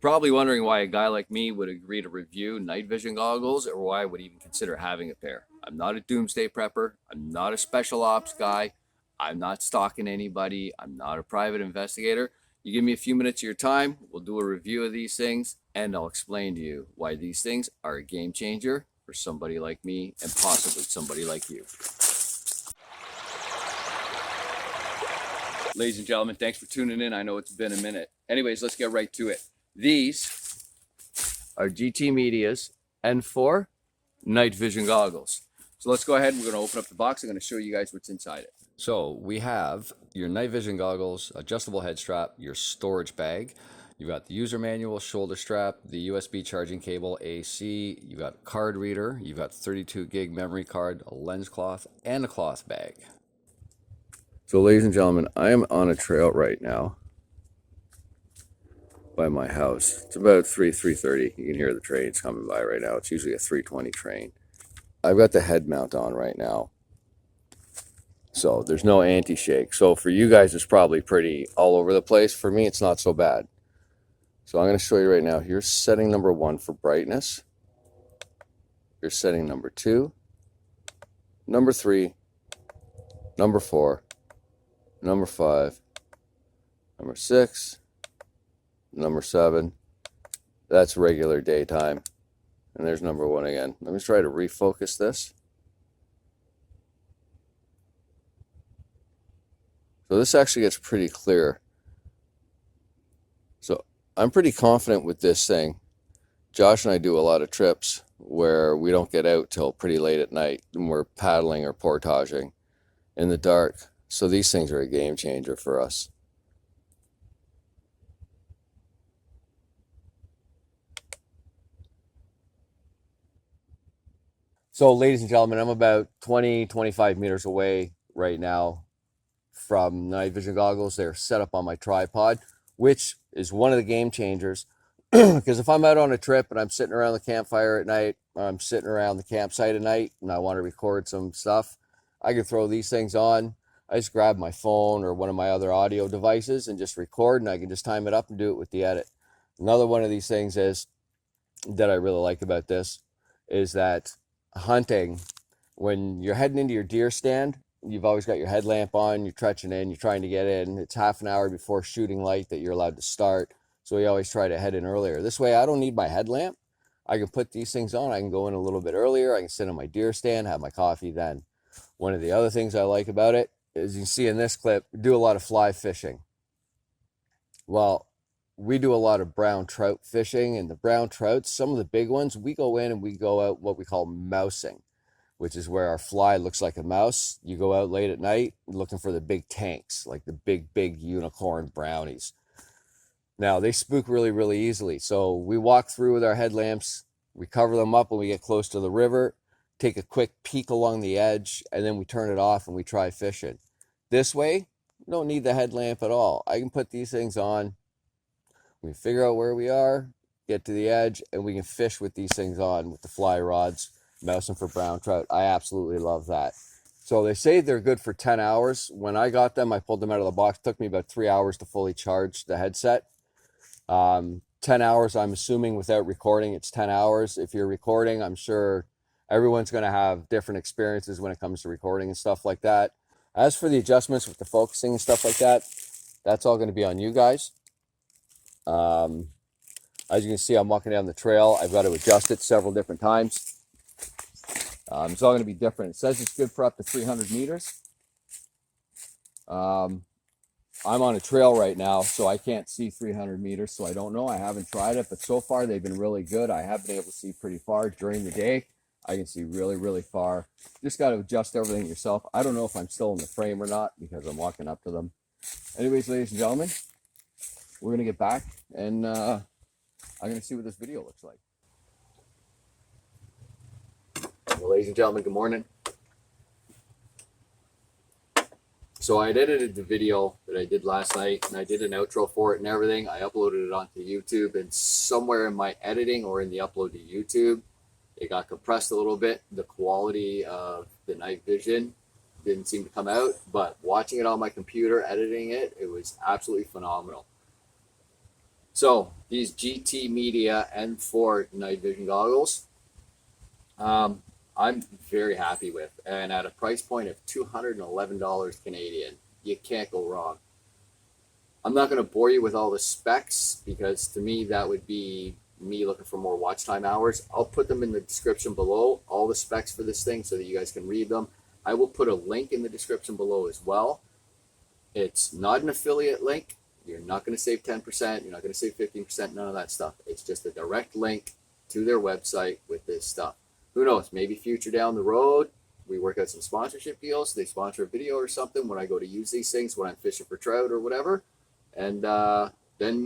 Probably wondering why a guy like me would agree to review night vision goggles or why I would even consider having a pair. I'm not a doomsday prepper. I'm not a special ops guy. I'm not stalking anybody. I'm not a private investigator. You give me a few minutes of your time, we'll do a review of these things, and I'll explain to you why these things are a game changer for somebody like me and possibly somebody like you. Ladies and gentlemen, thanks for tuning in. I know it's been a minute. Anyways, let's get right to it. These are GT Media's N4 night vision goggles. So let's go ahead. We're going to open up the box. I'm going to show you guys what's inside it. So we have your night vision goggles, adjustable head strap, your storage bag. You've got the user manual, shoulder strap, the USB charging cable, AC. You've got a card reader. You've got 32 gig memory card, a lens cloth, and a cloth bag. So ladies and gentlemen, I am on a trail right now by my house. It's about 3:30. You can hear the trains coming by right now. It's usually a 3:20 train. I've got the head mount on right now. So there's no anti-shake. So for you guys, it's probably pretty all over the place. For me, it's not so bad. So I'm going to show you right now. Here's setting number 1 for brightness. Here's setting number 2, number 3, number 4, number 5, number 6, number 7. That's regular daytime. And there's number 1 again. Let me try to refocus this. So this actually gets pretty clear. So I'm pretty confident with this thing. Josh and I do a lot of trips where we don't get out till pretty late at night and we're paddling or portaging in the dark. So these things are a game changer for us. So ladies and gentlemen, I'm about 25 meters away right now from night vision goggles. They're set up on my tripod, which is one of the game changers. Because if I'm out on a trip and I'm sitting around the campfire at night, or I'm sitting around the campsite at night and I want to record some stuff, I can throw these things on. I just grab my phone or one of my other audio devices and just record, and I can just time it up and do it with the edit. Another one of these things is that I really like about this is that hunting, when you're heading into your deer stand, you've always got your headlamp on, you're tretching in, you're trying to get in. It's half an hour before shooting light that you're allowed to start. So we always try to head in earlier. This way I don't need my headlamp. I can put these things on. I can go in a little bit earlier. I can sit on my deer stand, have my coffee then. One of the other things I like about it is, you can see in this clip, we do a lot of fly fishing. Well, we do a lot of brown trout fishing, and the brown trouts, some of the big ones, we go in and we go out what we call mousing, which is where our fly looks like a mouse. You go out late at night looking for the big tanks, like the big unicorn brownies. Now, they spook really, really easily. So we walk through with our headlamps. We cover them up when we get close to the river, take a quick peek along the edge, and then we turn it off and we try fishing. This way, we don't need the headlamp at all. I can put these things on. We figure out where we are, get to the edge, and we can fish with these things on with the fly rods, mousing for brown trout. I absolutely love that. So they say they're good for 10 hours. When I got them, I pulled them out of the box. It took me about 3 hours to fully charge the headset. 10 hours, I'm assuming without recording, it's 10 hours. If you're recording, I'm sure everyone's going to have different experiences when it comes to recording and stuff like that. As for the adjustments with the focusing and stuff like that, that's all going to be on you guys. As you can see, I'm walking down the trail. I've got to adjust it several different times. It's all going to be different. It says it's good for up to 300 meters. I'm on a trail right now, so I can't see 300 meters, so I don't know. I haven't tried it, but so far they've been really good. I have been able to see pretty far during the day. I can see really, really far. Just got to adjust everything yourself. I don't know if I'm still in the frame or not because I'm walking up to them. Anyways, ladies and gentlemen, we're going to get back and I'm going to see what this video looks like. Well, ladies and gentlemen, good morning. So I edited the video that I did last night, and I did an outro for it and everything. I uploaded it onto YouTube, and somewhere in my editing or in the upload to YouTube, it got compressed a little bit. The quality of the night vision didn't seem to come out, but watching it on my computer, editing it, it was absolutely phenomenal. So these GT Media N4 night vision goggles, I'm very happy with, and at a price point of $211 Canadian, you can't go wrong. I'm not going to bore you with all the specs because to me that would be me looking for more watch time hours. I'll put them in the description below, all the specs for this thing, so that you guys can read them. I will put a link in the description below as well. It's not an affiliate link. You're not going to save 10%. You're not going to save 15%. None of that stuff. It's just a direct link to their website with this stuff. Who knows? Maybe future down the road, we work out some sponsorship deals. They sponsor a video or something when I go to use these things when I'm fishing for trout or whatever. And then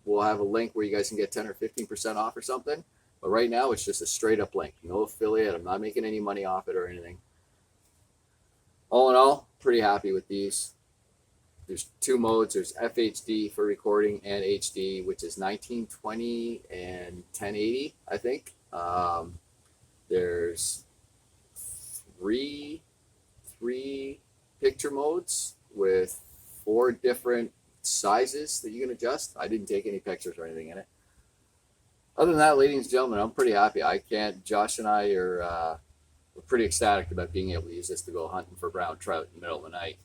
we'll have a link where you guys can get 10 or 15% off or something. But right now, it's just a straight up link. No affiliate. I'm not making any money off it or anything. All in all, pretty happy with these. There's two modes. There's FHD for recording and HD, which is 1920 and 1080, I think. There's three picture modes with 4 different sizes that you can adjust. I didn't take any pictures or anything in it. Other than that, ladies and gentlemen, I'm pretty happy. Josh and I are we're pretty ecstatic about being able to use this to go hunting for brown trout in the middle of the night.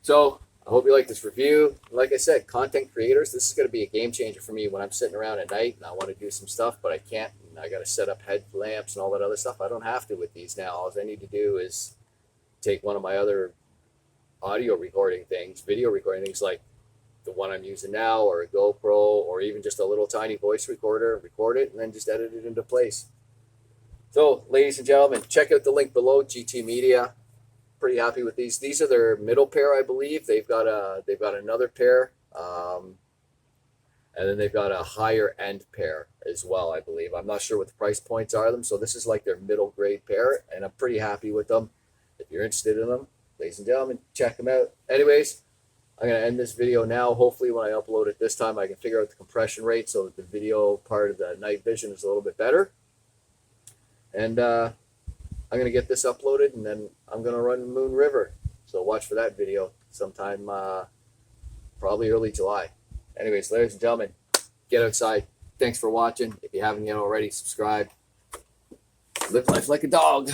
So I hope you like this review. Like I said, content creators, this is going to be a game changer for me when I'm sitting around at night and I want to do some stuff, but I can't. And I got to set up headlamps and all that other stuff. I don't have to with these now. All I need to do is take one of my other audio recording things, video recording things like the one I'm using now, or a GoPro, or even just a little tiny voice recorder, record it, and then just edit it into place. So, ladies and gentlemen, check out the link below, GT Media. Pretty happy with these. These are their middle pair, I believe. They've got another pair, and then they've got a higher end pair as well, I believe. I'm not sure what the price points are of them. So this is like their middle grade pair, and I'm pretty happy with them. If you're interested in them, ladies and gentlemen, check them out. Anyways, I'm going to end this video now. Hopefully when I upload it this time, I can figure out the compression rate so that the video part of the night vision is a little bit better. And I'm going to get this uploaded, and then I'm going to run Moon River. So watch for that video sometime probably early July. Anyways, ladies and gentlemen, get outside. Thanks for watching. If you haven't yet already, subscribe. Live life like a dog.